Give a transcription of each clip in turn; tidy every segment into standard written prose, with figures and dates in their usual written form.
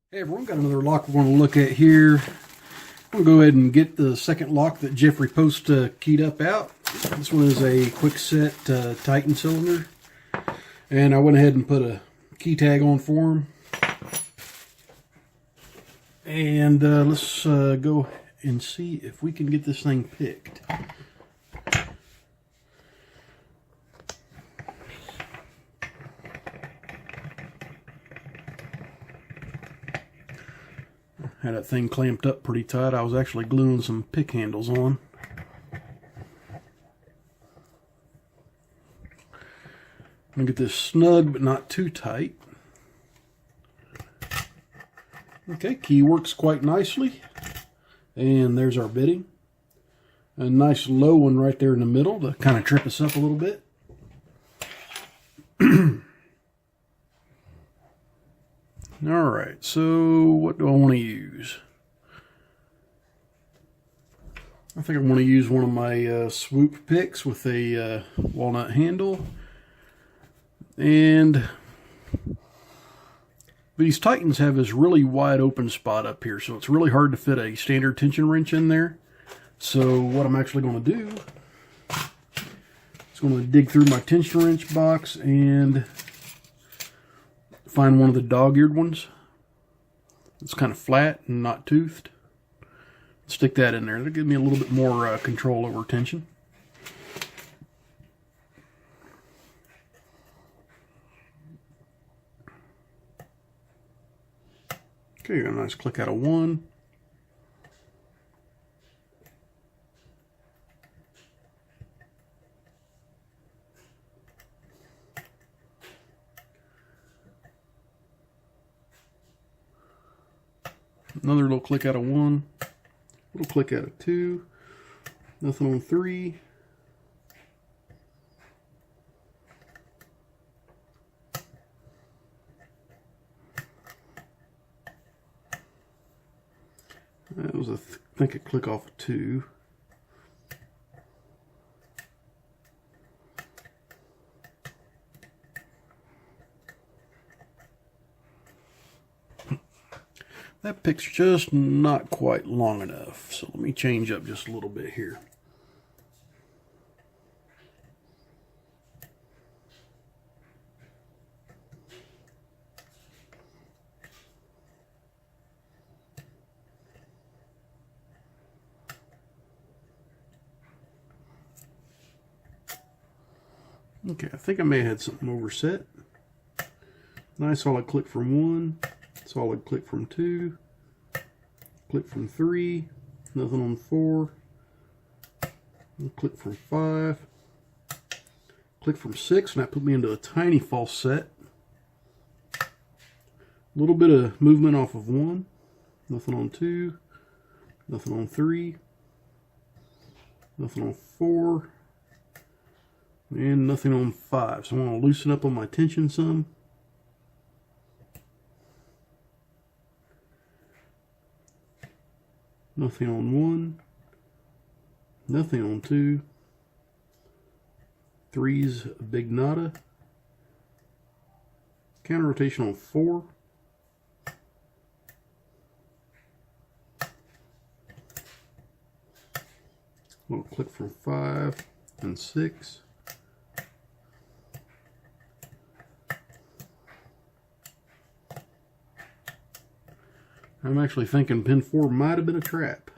Hey everyone, got another lock we're going to look at here. I'm going to go ahead and get the second lock that Jeffrey Post keyed up out. This one is a Kwikset Titan cylinder. And I went ahead and put a key tag on for him. And let's go and see if we can get this thing picked. Had that thing clamped up pretty tight. I was actually gluing some pick handles on. I'm going to get this snug but not too tight. Okay, key works quite nicely. And there's our bitting. A nice low one right there in the middle to kind of trip us up a little bit. Alright, so what do I want to use? I think I want to use one of my swoop picks with a walnut handle. And these Titans have this really wide open spot up here, so it's really hard to fit a standard tension wrench in there. So what I'm actually going to do is going to dig through my tension wrench box and find one of the dog-eared ones. It's kind of flat and not toothed. Stick that in there. That'll give me a little bit more control over tension. Okay, got a nice click out of one. Another little click out of one, little click out of two, nothing on three. That was I think a click off of two. That pick's just not quite long enough, so let me change up just a little bit here. Okay, I think I may have had something overset. Nice solid click from one. Solid click from two, click from three, nothing on four, click from five, click from six, and that put me into a tiny false set. A little bit of movement off of one, nothing on two, nothing on three, nothing on four, and nothing on five. So I'm going to loosen up on my tension some. Nothing on one, nothing on two, three's a big nada, counter rotation on four, little click from five and six, I'm actually thinking pin 4 might have been a trap.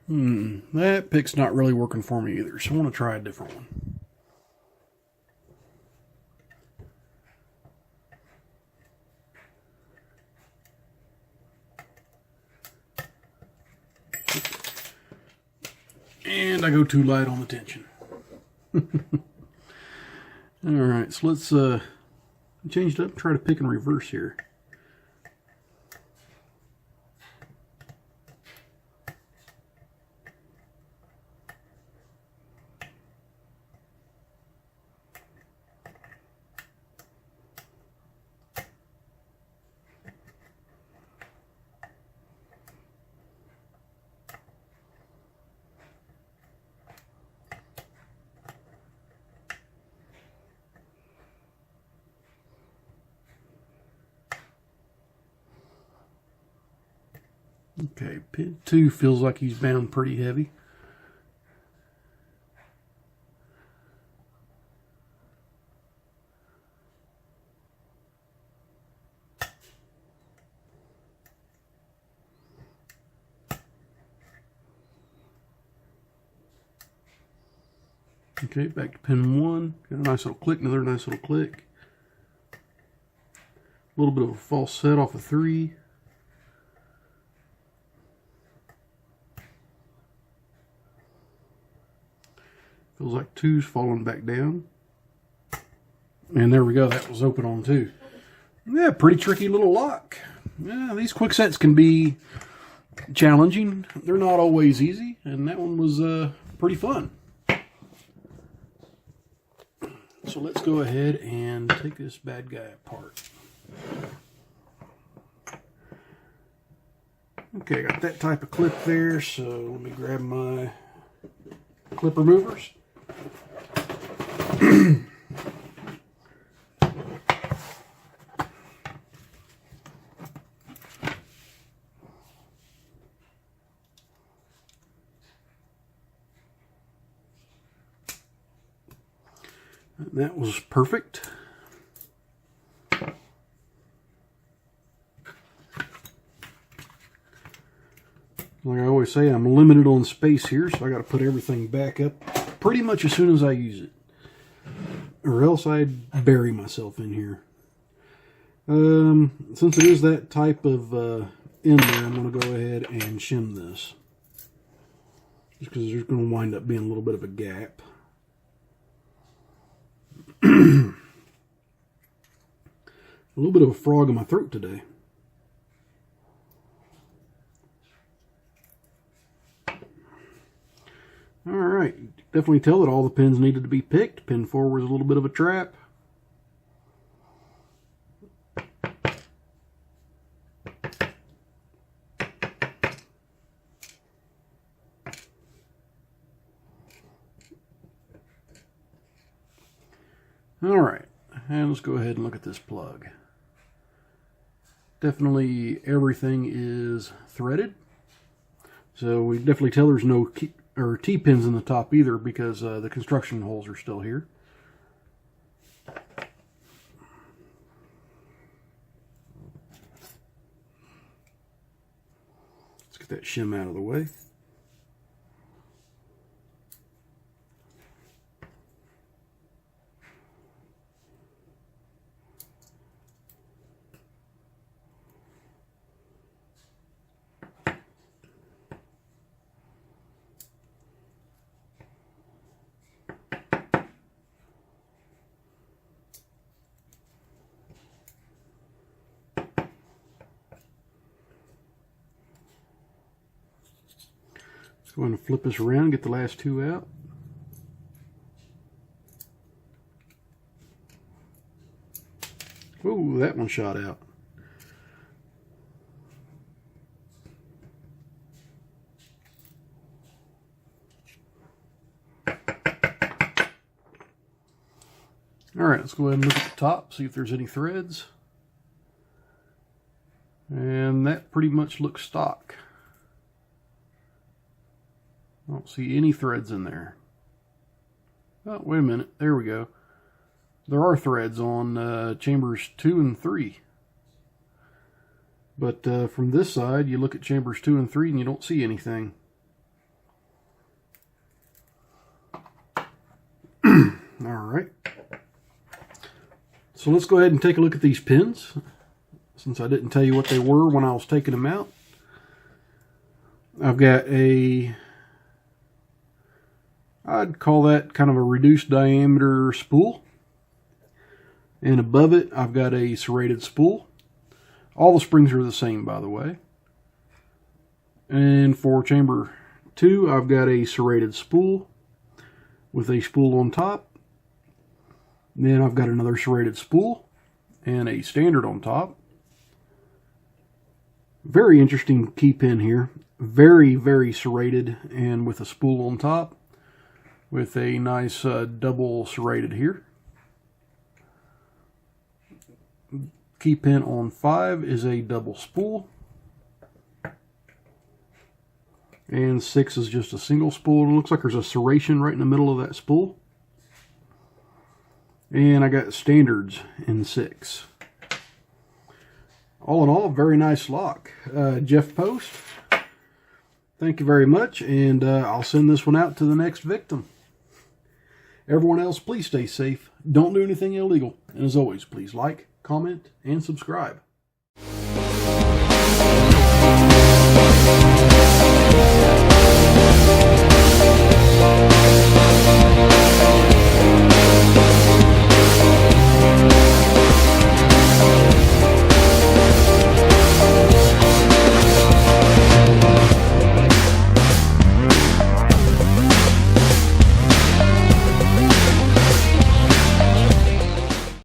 That pick's not really working for me either, so I want to try a different one. And I go too light on the tension. Alright, so let's change it up and try to pick in reverse here. Okay, pin 2 feels like he's bound pretty heavy. Okay, back to pin 1. Got a nice little click, another nice little click. A little bit of a false set off of 3. Feels like 2's falling back down. And there we go, that was open on 2. Yeah, pretty tricky little lock. Yeah, these Kwiksets can be challenging. They're not always easy, and that one was pretty fun. So let's go ahead and take this bad guy apart. Okay, got that type of clip there, so let me grab my clip removers. That was perfect. Like I always say, I'm limited on space here, so I got to put everything back up pretty much as soon as I use it, or else I'd bury myself in here. Since it is that type of in there, I'm going to go ahead and shim this, just because there's going to wind up being a little bit of a gap. A little bit of a frog in my throat today. Alright, definitely tell that all the pins needed to be picked. Pin 4 was a little bit of a trap. Alright, and let's go ahead and look at this plug. Definitely everything is threaded. So we definitely tell there's no T-pins in the top either, because the construction holes are still here. Let's get that shim out of the way. Go ahead and flip this around, get the last 2 out. Whoa, that one shot out. Alright, let's go ahead and look at the top, see if there's any threads. And that pretty much looks stock. I don't see any threads in there. Oh, wait a minute. There we go. There are threads on chambers 2 and 3. But from this side, you look at chambers 2 and 3 and you don't see anything. Alright. So let's go ahead and take a look at these pins, since I didn't tell you what they were when I was taking them out. I've got I'd call that kind of a reduced diameter spool. And above it, I've got a serrated spool. All the springs are the same, by the way. And for chamber 2, I've got a serrated spool with a spool on top. Then I've got another serrated spool and a standard on top. Very interesting key pin here. Very, very serrated and with a spool on top with a nice double serrated here. Key pin on 5 is a double spool. And 6 is just a single spool. It looks like there's a serration right in the middle of that spool. And I got standards in 6. All in all, very nice lock. Jeff Post, thank you very much, and I'll send this one out to the next victim. Everyone else, please stay safe. Don't do anything illegal. And as always, please like, comment, and subscribe.